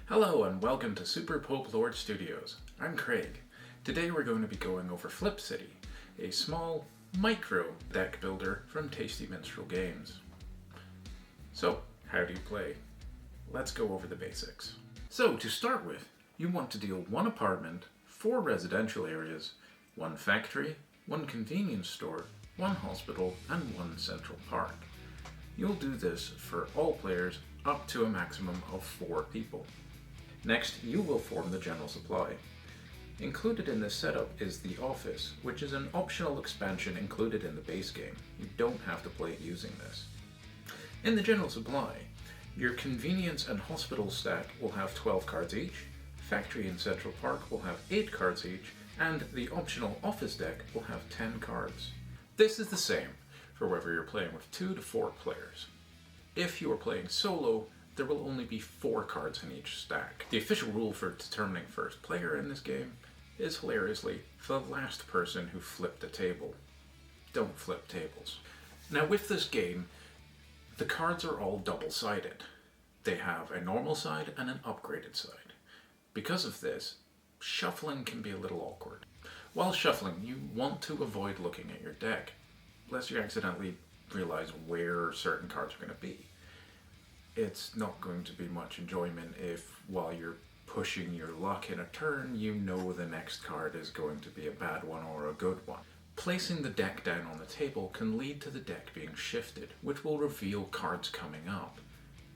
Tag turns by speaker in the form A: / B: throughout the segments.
A: Hello and welcome to Super Pope Lord Studios. I'm Craig. Today we're going to be going over Flip City, a small micro deck builder from Tasty Minstrel Games. So, how do you play? Let's go over the basics. So, to start with, you want to deal one apartment, 4 residential areas, 1 factory, 1 convenience store, 1 hospital, and 1 central park. You'll do this for all players up to a maximum of 4 people. Next, you will form the general supply. Included in this setup is the office, which is an optional expansion included in the base game. You don't have to play it using this. In the general supply, your convenience and hospital stack will have 12 cards each, factory and central park will have 8 cards each, and the optional office deck will have 10 cards. This is the same for whether you're playing with 2 to 4 players. If you are playing solo, there will only be 4 cards in each stack. The official rule for determining first player in this game is, hilariously, the last person who flipped a table. Don't flip tables. Now with this game, the cards are all double-sided. They have a normal side and an upgraded side. Because of this, shuffling can be a little awkward. While shuffling, you want to avoid looking at your deck, lest you accidentally realize where certain cards are going to be. It's not going to be much enjoyment if, while you're pushing your luck in a turn, you know the next card is going to be a bad one or a good one. Placing the deck down on the table can lead to the deck being shifted, which will reveal cards coming up.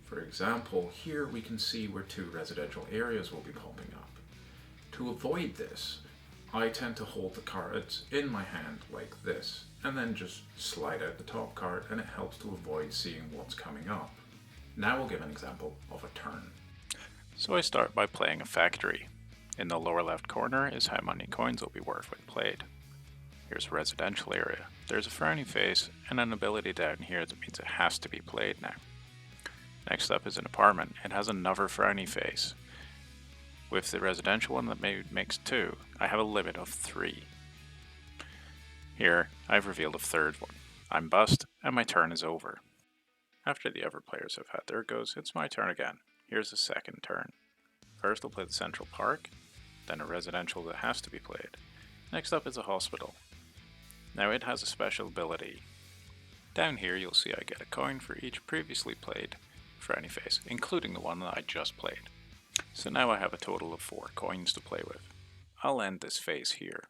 A: For example, here we can see where 2 residential areas will be popping up. To avoid this, I tend to hold the cards in my hand like this, and then just slide out the top card, and it helps to avoid seeing what's coming up. Now we'll give an example of a turn.
B: So I start by playing a factory. In the lower left corner is how many coins will be worth when played. Here's a residential area. There's a frowny face and an ability down here that means it has to be played now. Next up is an apartment. It has another frowny face. With the residential one that makes 2, I have a limit of 3. Here, I've revealed a third one. I'm bust, and my turn is over. After the other players have had their goes, it's my turn again. Here's the second turn. First I'll play the central park, then a residential that has to be played. Next up is a hospital. Now it has a special ability. Down here you'll see I get a coin for each previously played frowny face, including the one that I just played. So now I have a total of 4 coins to play with. I'll end this phase here.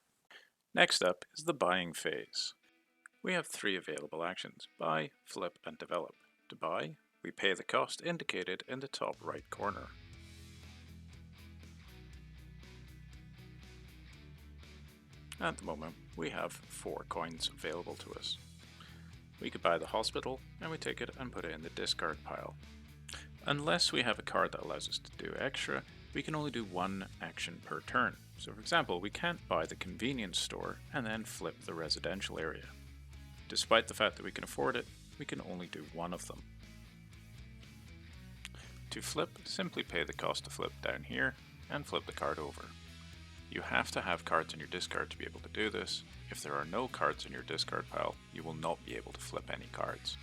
B: Next up is the buying phase. We have 3 available actions: buy, flip, and develop. To buy, we pay the cost indicated in the top right corner. At the moment, we have 4 coins available to us. We could buy the hospital, and we take it and put it in the discard pile. Unless we have a card that allows us to do extra, we can only do 1 action per turn. So for example, we can't buy the convenience store and then flip the residential area. Despite the fact that we can afford it, we can only do 1 of them. To flip, simply pay the cost to flip down here and flip the card over. You have to have cards in your discard to be able to do this. If there are no cards in your discard pile, you will not be able to flip any cards.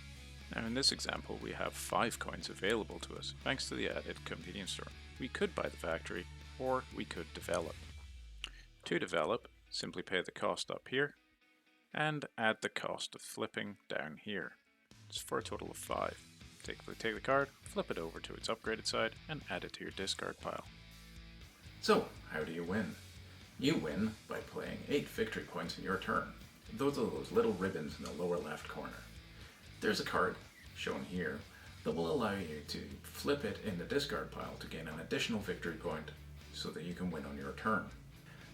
B: Now in this example, we have 5 coins available to us thanks to the added convenience store. We could buy the factory, or we could develop. To develop, simply pay the cost up here and add the cost of flipping down here. It's for a total of 5. Take the card, flip it over to its upgraded side, and add it to your discard pile.
A: So, how do you win? You win by playing 8 victory points in your turn. Those are those little ribbons in the lower left corner. There's a card, shown here, that will allow you to flip it in the discard pile to gain an additional victory point so that you can win on your turn.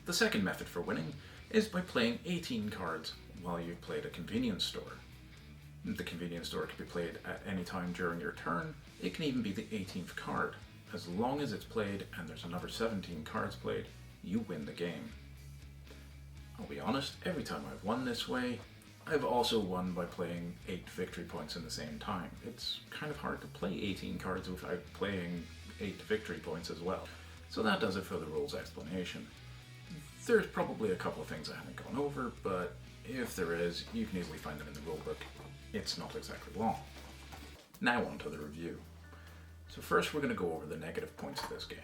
A: The second method for winning is by playing 18 cards while you've played a convenience store. The convenience store can be played at any time during your turn. It can even be the 18th card. As long as it's played and there's another 17 cards played, you win the game. I'll be honest, every time I've won this way, I've also won by playing 8 victory points in the same time. It's kind of hard to play 18 cards without playing 8 victory points as well. So that does it for the rules explanation. There's probably a couple of things I haven't gone over, but if there is, you can easily find them in the rulebook. It's not exactly long. Now on to the review. So first we're going to go over the negative points of this game.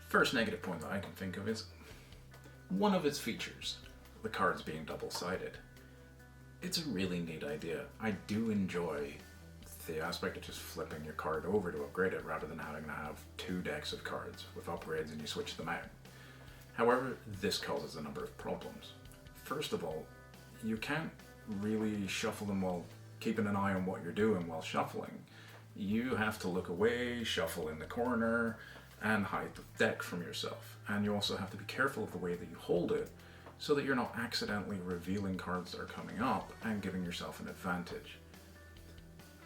A: First negative point that I can think of is one of its features, the cards being double-sided. It's a really neat idea. I do enjoy the aspect of just flipping your card over to upgrade it rather than having to have two decks of cards with upgrades and you switch them out. However, this causes a number of problems. First of all, you can't really shuffle them while keeping an eye on what you're doing while shuffling. You have to look away, shuffle in the corner, and hide the deck from yourself. And you also have to be careful of the way that you hold it so that you're not accidentally revealing cards that are coming up and giving yourself an advantage.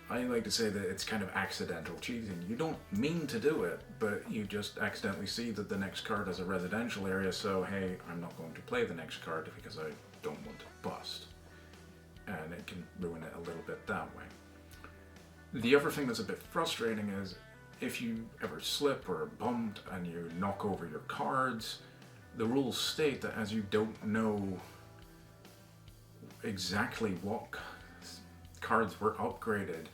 A: I like to say that it's kind of accidental cheating. You don't mean to do it, but you just accidentally see that the next card has a residential area, so hey, I'm not going to play the next card because I don't want to bust. And it can ruin it a little bit that way. The other thing that's a bit frustrating is if you ever slip or are bumped and you knock over your cards, the rules state that as you don't know exactly what cards were upgraded,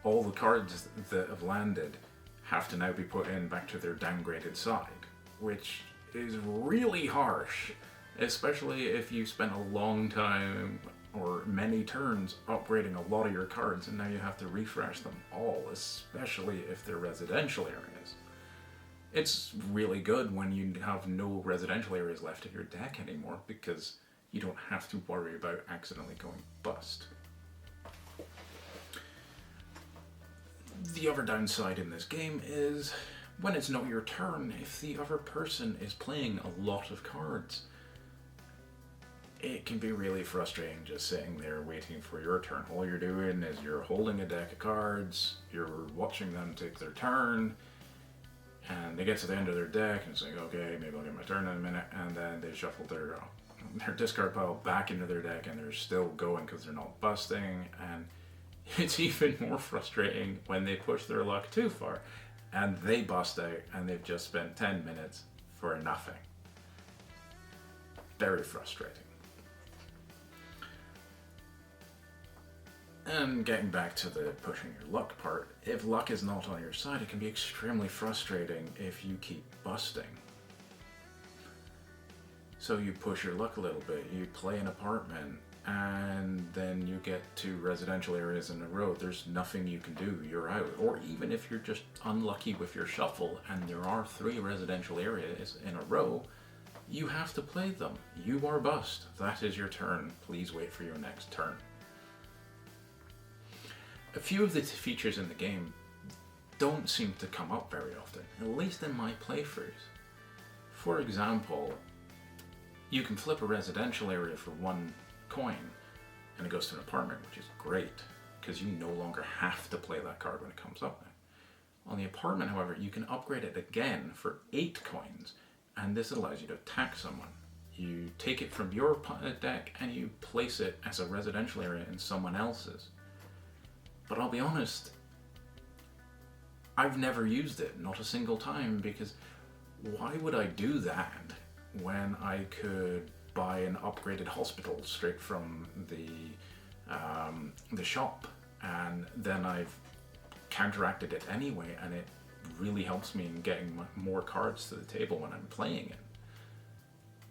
A: all the cards that have landed have to now be put in back to their downgraded side, which is really harsh, especially if you spent a long time or many turns upgrading a lot of your cards and now you have to refresh them all, especially if they're residential areas. It's really good when you have no residential areas left in your deck anymore because you don't have to worry about accidentally going bust. The other downside in this game is when it's not your turn, if the other person is playing a lot of cards, it can be really frustrating just sitting there waiting for your turn. All you're doing is you're holding a deck of cards, you're watching them take their turn, and they get to the end of their deck and it's like, okay, maybe I'll get my turn in a minute, and then they shuffle their discard pile back into their deck and they're still going because they're not busting. And it's even more frustrating when they push their luck too far and they bust out and they've just spent 10 minutes for nothing. Very frustrating. And getting back to the pushing your luck part, if luck is not on your side, it can be extremely frustrating if you keep busting. So you push your luck a little bit, you play an apartment, and then you get 2 residential areas in a row. There's nothing you can do, you're out. Or even if you're just unlucky with your shuffle and there are 3 residential areas in a row, you have to play them. You are bust. That is your turn. Please wait for your next turn. A few of the features in the game don't seem to come up very often, at least in my playthroughs. For example, you can flip a residential area for 1 coin and it goes to an apartment, which is great because you no longer have to play that card when it comes up now. On the apartment, however, you can upgrade it again for 8 coins, and this allows you to attack someone. You take it from your deck and you place it as a residential area in someone else's. But I'll be honest, I've never used it, not a single time, because why would I do that when I could buy an upgraded hospital straight from the shop, and then I've counteracted it anyway, and it really helps me in getting more cards to the table when I'm playing it.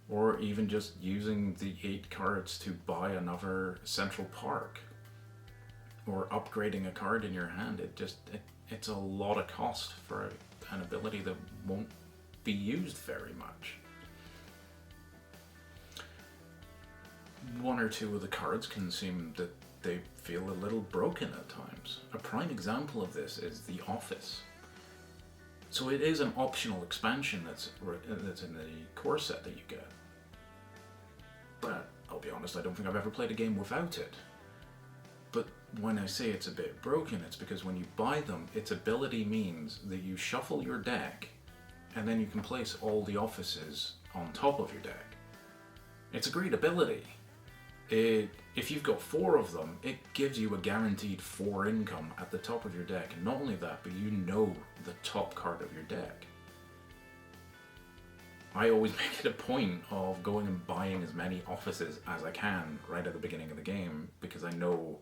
A: Or even just using the 8 cards to buy another Central Park, or upgrading a card in your hand. It's a lot of cost for an ability that won't be used very much. 1 or 2 of the cards can seem that they feel a little broken at times. A prime example of this is The Office. So it is an optional expansion that's in the core set that you get. But I'll be honest, I don't think I've ever played a game without it. But when I say it's a bit broken, it's because when you buy them, its ability means that you shuffle your deck and then you can place all the offices on top of your deck. It's a great ability. If you've got 4 of them, it gives you a guaranteed 4 income at the top of your deck. And not only that, but you know the top card of your deck. I always make it a point of going and buying as many offices as I can right at the beginning of the game, because I know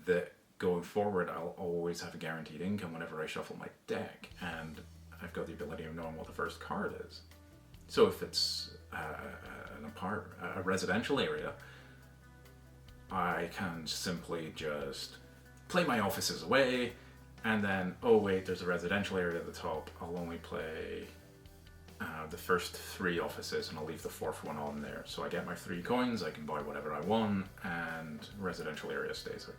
A: that going forward, I'll always have a guaranteed income whenever I shuffle my deck, and I've got the ability of knowing what the first card is. So if it's a residential area, I can simply just play my offices away, and then, oh wait, there's a residential area at the top. I'll only play the first 3 offices, and I'll leave the 4th one on there. So I get my 3 coins, I can buy whatever I want, and residential area stays there.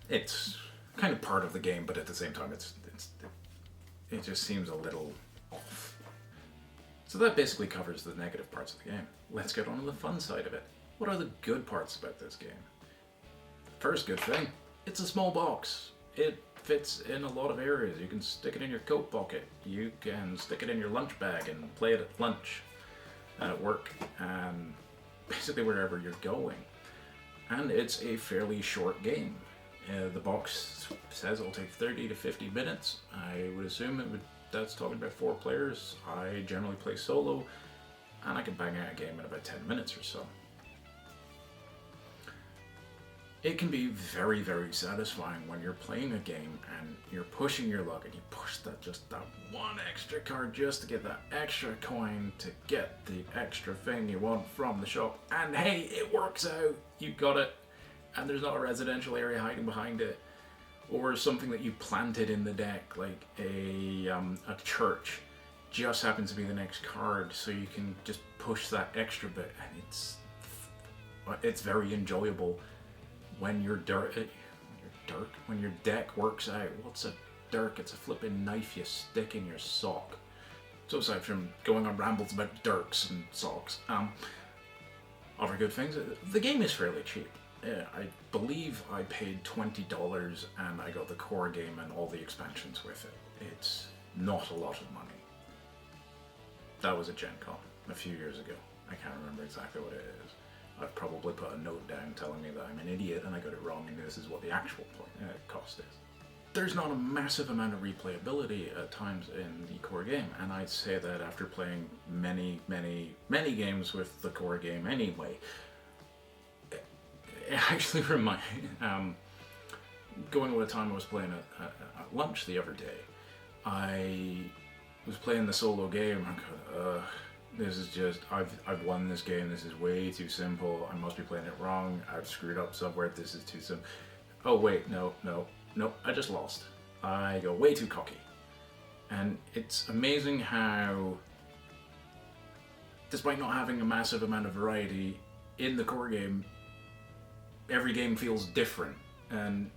A: It's kind of part of the game, but at the same time, it just seems a little off. So that basically covers the negative parts of the game. Let's get on to the fun side of it. What are the good parts about this game? First good thing, it's a small box. It fits in a lot of areas. You can stick it in your coat pocket. You can stick it in your lunch bag and play it at lunch and at work and basically wherever you're going. And it's a fairly short game. The box says it'll take 30 to 50 minutes. I would assume that's talking about 4 players. I generally play solo, and I can bang out a game in about 10 minutes or so. It can be very, very satisfying when you're playing a game and you're pushing your luck and you push that one extra card just to get that extra coin to get the extra thing you want from the shop. And hey, it works out. You got it. And there's not a residential area hiding behind it, or something that you planted in the deck, like a church, just happens to be the next card, so you can just push that extra bit, and it's very enjoyable when your when your deck works out. What's a dirk? It's a flipping knife you stick in your sock. So aside from going on rambles about dirks and socks, other good things. The game is fairly cheap. I believe I paid $20 and I got the core game and all the expansions with it. It's not a lot of money. That was at Gen Con a few years ago. I can't remember exactly what it is. I've probably put a note down telling me that I'm an idiot and I got it wrong and this is what the actual cost is. There's not a massive amount of replayability at times in the core game, and I'd say that after playing many games with the core game anyway. It actually reminds going with a time I was playing at lunch the other day. I was playing the solo game. This is just, I've won this game. This is way too simple. I must be playing it wrong. I've screwed up somewhere. This is too simple. Oh wait, no, I just lost. I go way too cocky. And it's amazing how, despite not having a massive amount of variety in the core game, every game feels different, and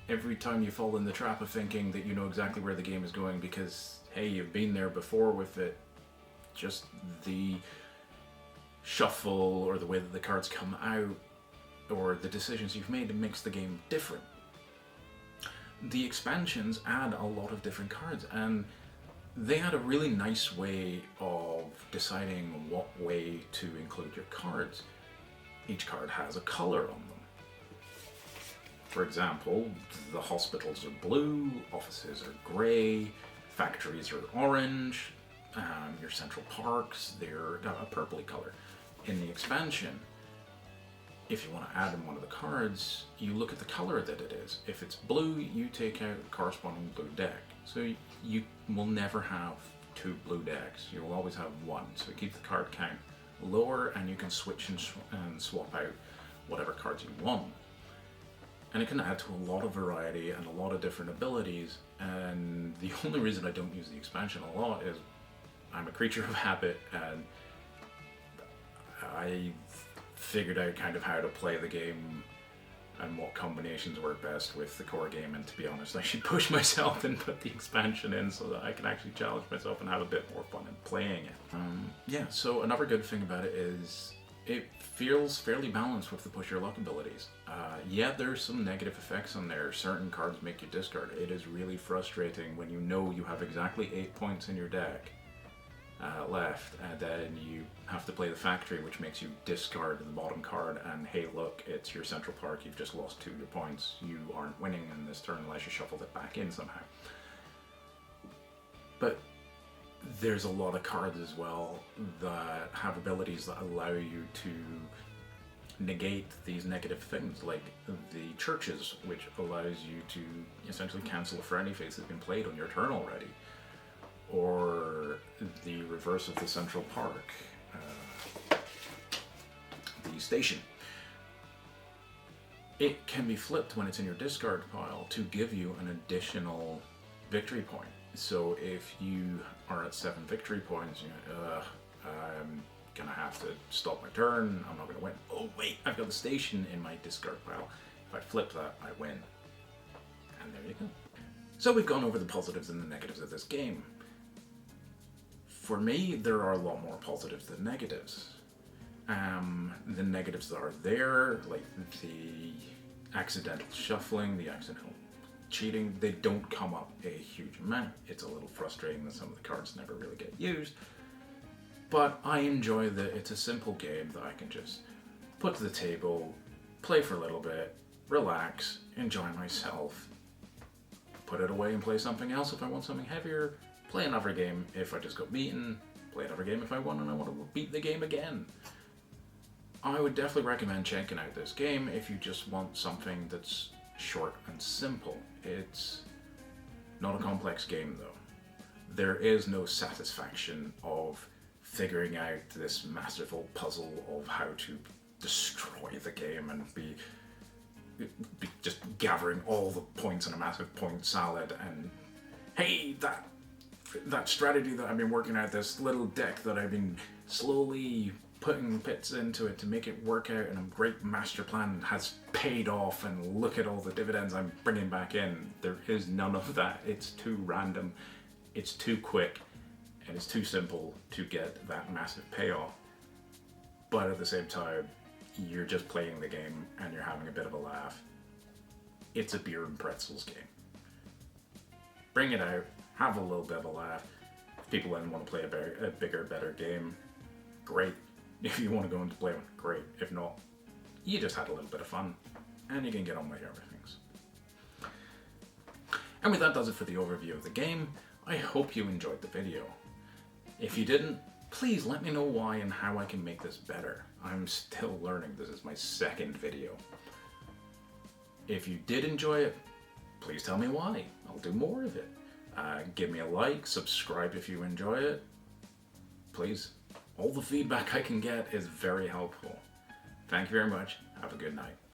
A: every time you fall in the trap of thinking that you know exactly where the game is going because, hey, you've been there before with it, just the shuffle or the way that the cards come out or the decisions you've made, it makes the game different. The expansions add a lot of different cards, and they had a really nice way of deciding what way to include your cards. Each card has a color on them. For example, the hospitals are blue, offices are grey, factories are orange, your central parks, they're a purpley color. In the expansion, if you want to add in one of the cards, you look at the color that it is. If it's blue, you take out a corresponding blue deck. So you will never have 2 blue decks. You will always have 1. So keep the card count lower, and you can switch and swap out whatever cards you want. And it can add to a lot of variety and a lot of different abilities, and the only reason I don't use the expansion a lot is I'm a creature of habit, and I figured out kind of how to play the game and what combinations work best with the core game, and to be honest, I should push myself and put the expansion in so that I can actually challenge myself and have a bit more fun in playing it. So another good thing about it is it feels fairly balanced with the push your luck abilities. There's some negative effects on there. Certain cards make you discard. It is really frustrating when you know you have exactly 8 points in your deck left, and then you have to play the factory, which makes you discard the bottom card, and hey look, it's your central park, you've just lost 2 of your points, you aren't winning in this turn unless you shuffled it back in somehow. But there's a lot of cards as well that have abilities that allow you to negate these negative things, like the churches, which allows you to essentially cancel a friendly phase that's been played on your turn already, or the reverse of the central park, the station. It can be flipped when it's in your discard pile to give you an additional victory point. So if you are at 7 victory points, I'm gonna have to stop my turn, I'm not gonna win. Oh wait, I've got the station in my discard pile. If I flip that, I win. And there you go. So we've gone over the positives and the negatives of this game. For me, there are a lot more positives than negatives. The negatives that are there, like the accidental shuffling, the accidental cheating, they don't come up a huge amount. It's a little frustrating that some of the cards never really get used. But I enjoy that it's a simple game that I can just put to the table, play for a little bit, relax, enjoy myself, put it away and play something else if I want something heavier, play another game if I just got beaten, play another game if I won and I want to beat the game again. I would definitely recommend checking out this game if you just want something that's short and simple. It's not a complex game though. There is no satisfaction of figuring out this masterful puzzle of how to destroy the game and be just gathering all the points in a massive point salad and hey, that strategy that I've been working out, this little deck that I've been slowly putting bits into it to make it work out, and a great master plan has paid off, and look at all the dividends I'm bringing back in. There is none of that. It's too random, it's too quick, and it's too simple to get that massive payoff. But at the same time, you're just playing the game and you're having a bit of a laugh. It's a beer and pretzels game. Bring it out, have a little bit of a laugh. If people then want to play a bigger, better game, great. If you want to go into play one, great. If not, you just had a little bit of fun and you can get on with your other things. And with that does it for the overview of the game. I hope you enjoyed the video. If you didn't, please let me know why and how I can make this better. I'm still learning. This is my second video. If you did enjoy it, please tell me why. I'll do more of it. Give me a like, subscribe if you enjoy it. Please. All the feedback I can get is very helpful. Thank you very much. Have a good night.